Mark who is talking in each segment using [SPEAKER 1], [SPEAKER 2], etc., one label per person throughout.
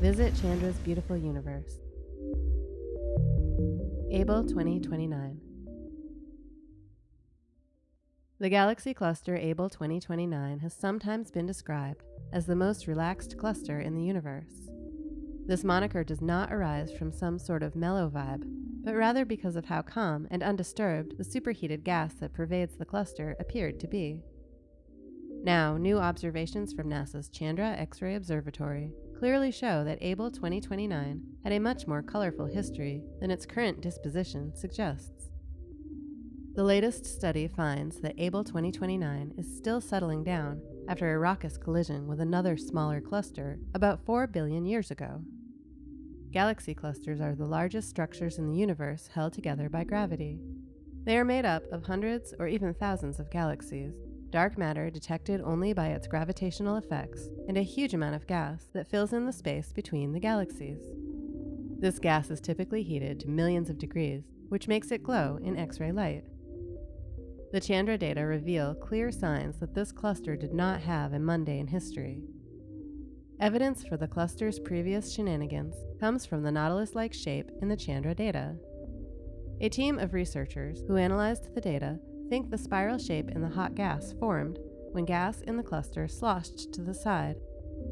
[SPEAKER 1] Visit Chandra's beautiful universe. Abell 2029. The galaxy cluster Abell 2029 has sometimes been described as the most relaxed cluster in the universe. This moniker does not arise from some sort of mellow vibe, but rather because of how calm and undisturbed the superheated gas that pervades the cluster appeared to be. Now, new observations from NASA's Chandra X-ray Observatory clearly show that Abell 2029 had a much more colorful history than its current disposition suggests. The latest study finds that Abell 2029 is still settling down after a raucous collision with another smaller cluster about 4 billion years ago. Galaxy clusters are the largest structures in the universe held together by gravity. They are made up of hundreds or even thousands of galaxies, dark matter detected only by its gravitational effects, and a huge amount of gas that fills in the space between the galaxies. This gas is typically heated to millions of degrees, which makes it glow in X-ray light. The Chandra data reveal clear signs that this cluster did not have a mundane history. Evidence for the cluster's previous shenanigans comes from the nautilus-like shape in the Chandra data. A team of researchers who analyzed the data think the spiral shape in the hot gas formed when gas in the cluster sloshed to the side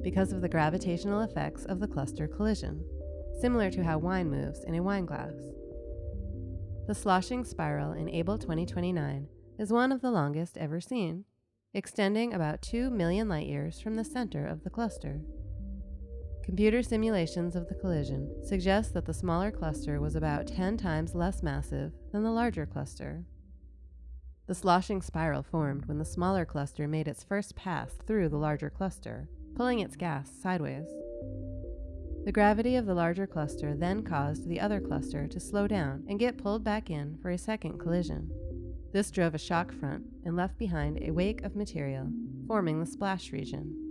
[SPEAKER 1] because of the gravitational effects of the cluster collision, similar to how wine moves in a wine glass. The sloshing spiral in Abell 2029 is one of the longest ever seen, extending about 2 million light-years from the center of the cluster. Computer simulations of the collision suggest that the smaller cluster was about 10 times less massive than the larger cluster. The sloshing spiral formed when the smaller cluster made its first pass through the larger cluster, pulling its gas sideways. The gravity of the larger cluster then caused the other cluster to slow down and get pulled back in for a second collision. This drove a shock front and left behind a wake of material, forming the splash region.